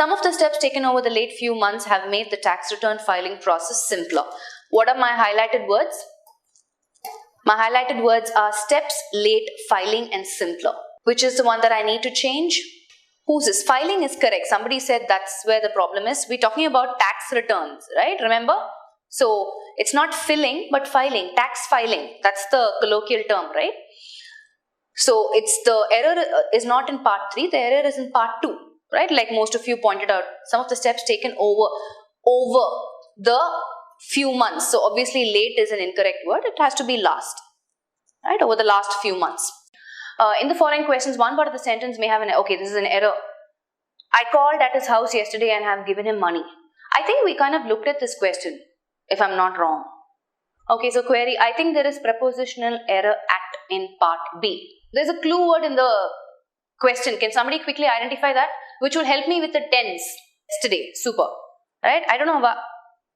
Some of the steps taken over the late few months have made the tax return filing process simpler. What are my highlighted words? My highlighted words are steps, late, filing and simpler. Which is the one that I need to change? Who's this? Filing is correct. Somebody said that's where the problem is. We're talking about tax returns, right? Remember? So it's not filling but filing, tax filing. That's the colloquial term, right? So it's the error is not in part 3, the error is in part 2, right? Like most of you pointed out, some of the steps taken over the few months. So obviously late is an incorrect word. It has to be last, right? Over the last few months. In the following questions, one part of the sentence may have okay, this is an error. I called at his house yesterday and have given him money. I think we kind of looked at this question, if I'm not wrong. Okay, so query, I think there is prepositional error at in part B. There's a clue word in the question. Can somebody quickly identify that? Which will help me with the tense yesterday. Super. Right? I don't know.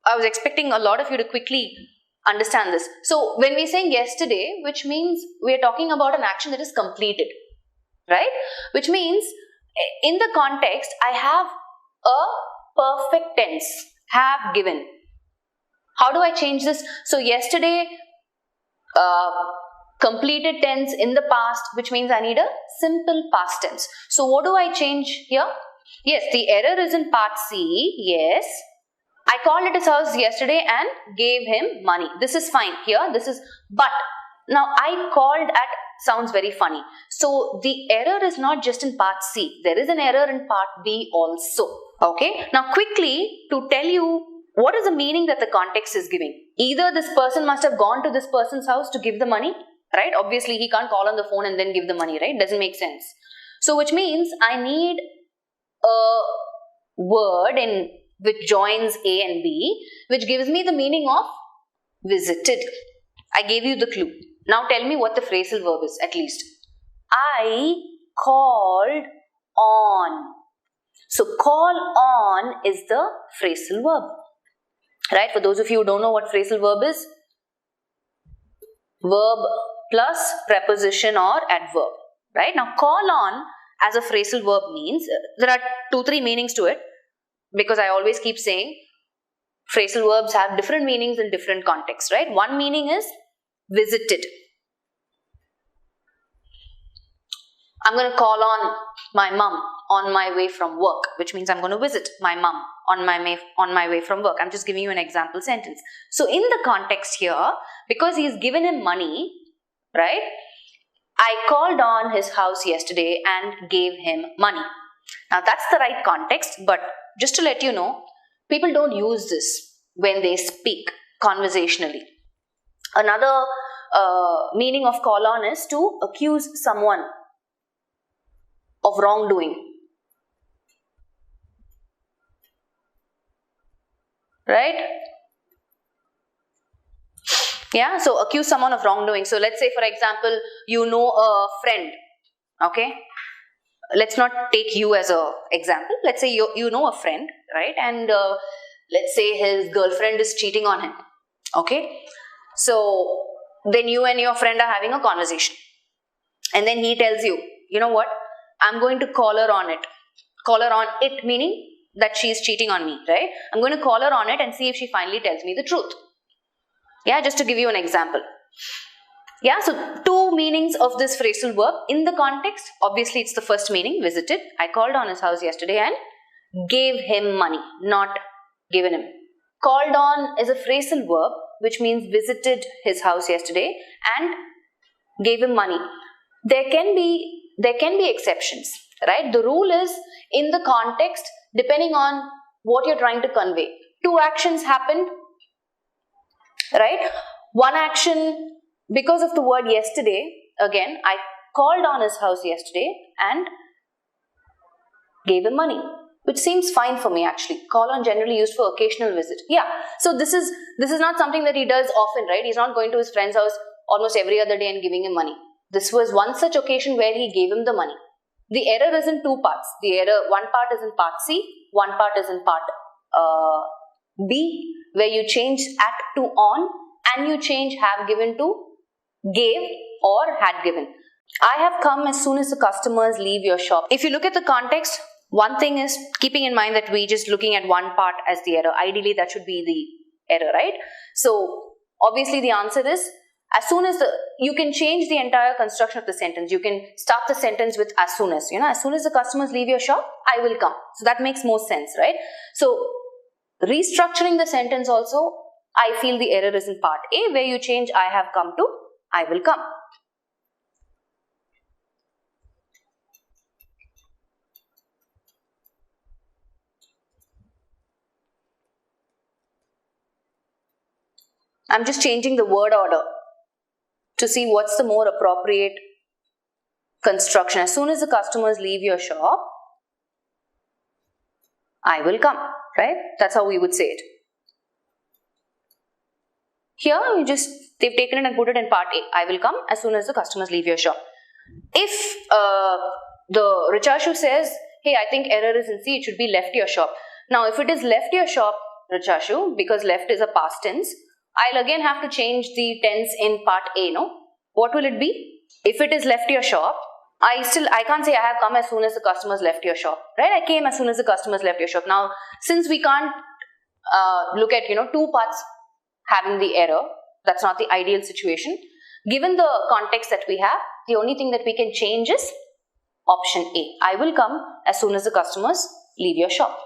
I was expecting a lot of you to quickly understand this. So when we're saying yesterday, which means we're talking about an action that is completed. Right? Which means in the context, I have a perfect tense. Have given. How do I change this? So yesterday, completed tense in the past, which means I need a simple past tense. So what do I change here? Yes, the error is in part C. Yes. I called at his house yesterday and gave him money. This is fine here. This is but. Now I called at sounds very funny. So the error is not just in part C. There is an error in part B also. Okay. Now quickly to tell you what is the meaning that the context is giving. Either this person must have gone to this person's house to give the money. Right? Obviously, he can't call on the phone and then give the money, right? Doesn't make sense. So, which means I need a word which joins A and B, which gives me the meaning of visited. I gave you the clue. Now, tell me what the phrasal verb is, at least. I called on. So, call on is the phrasal verb. Right? For those of you who don't know what phrasal verb is, verb plus preposition or adverb, right? Now, call on as a phrasal verb means, there are 2-3 meanings to it because I always keep saying phrasal verbs have different meanings in different contexts, right? One meaning is visited. I'm going to call on my mum on my way from work, which means I'm going to visit my mum on my way from work. I'm just giving you an example sentence. So, in the context here, because he's given him money, right? I called on his house yesterday and gave him money. Now, that's the right context, but just to let you know, people don't use this when they speak conversationally. Another meaning of call on is to accuse someone of wrongdoing. Right? Yeah, so accuse someone of wrongdoing. So let's say, for example, you know a friend. Okay? Let's not take you as an example. Let's say you know a friend, right? And let's say his girlfriend is cheating on him. Okay? So then you and your friend are having a conversation. And then he tells you, you know what? I'm going to call her on it. Call her on it meaning that she is cheating on me, right? I'm going to call her on it and see if she finally tells me the truth. Yeah, just to give you an example. Yeah, so 2 meanings of this phrasal verb. In the context, obviously it's the first meaning, visited. I called on his house yesterday and gave him money, not given him. Called on is a phrasal verb, which means visited his house yesterday and gave him money. There can be exceptions, right? The rule is in the context, depending on what you're trying to convey. 2 actions happened, right? One action, because of the word yesterday, again, I called on his house yesterday and gave him money, which seems fine for me actually. Call on generally used for occasional visit. Yeah, so this is not something that he does often, right? He's not going to his friend's house almost every other day and giving him money. This was one such occasion where he gave him the money. The error is in 2 parts. The error, one part is in part C, one part is in part B, where you change at to on and you change have given to gave or had given. I have come as soon as the customers leave your shop. If you look at the context, one thing is keeping in mind that we just looking at one part as the error. Ideally, that should be the error, right? So obviously the answer is, as soon as you can change the entire construction of the sentence. You can start the sentence with as soon as, as soon as the customers leave your shop, I will come. So that makes more sense, right? So restructuring the sentence also, I feel the error is in part A, where you change I have come to I will come. I'm just changing the word order to see what's the more appropriate construction. As soon as the customers leave your shop, I will come, right? That's how we would say it. Here, they've taken it and put it in part A. I will come as soon as the customers leave your shop. If the Richashu says, hey, I think error is in C, it should be left your shop. Now, if it is left your shop, Richashu, because left is a past tense, I'll again have to change the tense in part A, no? What will it be? If it is left your shop, I can't say I have come as soon as the customers left your shop, right? I came as soon as the customers left your shop. Now, since we can't look at, two parts having the error, that's not the ideal situation. Given the context that we have, the only thing that we can change is option A. I will come as soon as the customers leave your shop.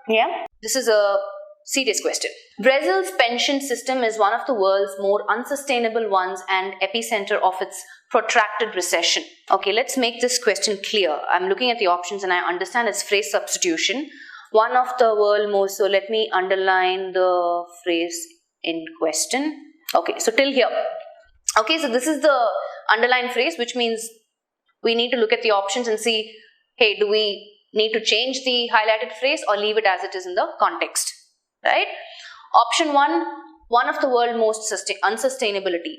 Yeah? This is a serious question. Brazil's pension system is one of the world's more unsustainable ones and epicenter of its protracted recession. Okay, let's make this question clear. I'm looking at the options and I understand it's phrase substitution. One of the world most, so let me underline the phrase in question. Okay, so till here. Okay, so this is the underlined phrase, which means we need to look at the options and see, hey, do we need to change the highlighted phrase or leave it as it is in the context, right? Option 1, one of the world's most unsustainability.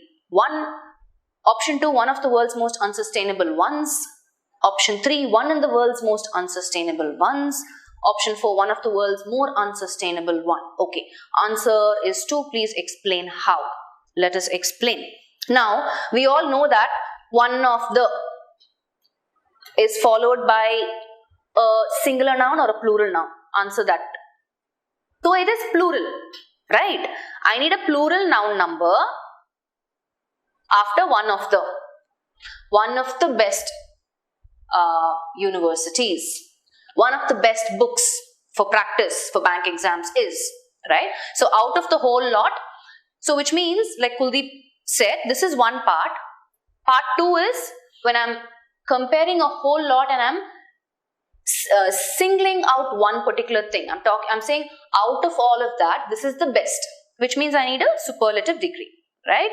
Option 2, one of the world's most unsustainable ones. Option 3, one in the world's most unsustainable ones. Option 4, one of the world's more unsustainable one. Okay, answer is 2. Please explain how. Let us explain. Now, we all know that one of the is followed by a singular noun or a plural noun. Answer that. So, it is plural, right? I need a plural noun number after one of the best universities. One of the best books for practice for bank exams is, right? So, out of the whole lot, so which means, like Kuldeep said, this is one part. Part 2 is when I'm comparing a whole lot and I'm singling out one particular thing. I'm saying out of all of that, this is the best, which means I need a superlative degree, right?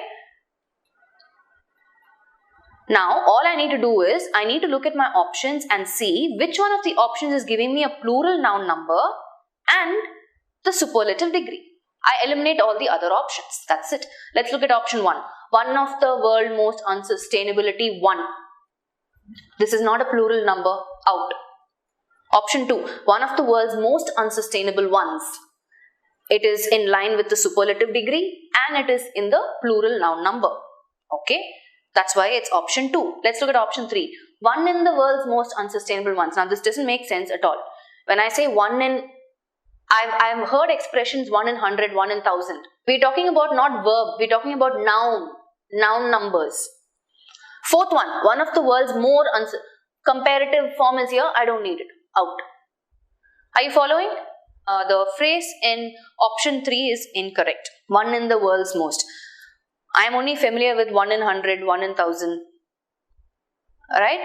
Now, all I need to do is, I need to look at my options and see which one of the options is giving me a plural noun number and the superlative degree. I eliminate all the other options. That's it. Let's look at option 1. One of the world's most unsustainability 1. This is not a plural number. Out. Option 2. One of the world's most unsustainable ones. It is in line with the superlative degree and it is in the plural noun number. Okay. That's why it's option 2. Let's look at option 3. One in the world's most unsustainable ones. Now, this doesn't make sense at all. When I say one in, I've heard expressions 1 in 100, 1 in 1000. We're talking about not verb. We're talking about noun numbers. Fourth one of the world's more comparative form is here. I don't need it. Out. Are you following? The phrase in option 3 is incorrect. One in the world's most. I am only familiar with 1 in 100, 1 in 1000. Alright?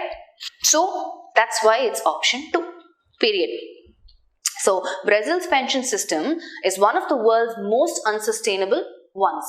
So, that's why it's option 2. Period. So, Brazil's pension system is one of the world's most unsustainable ones.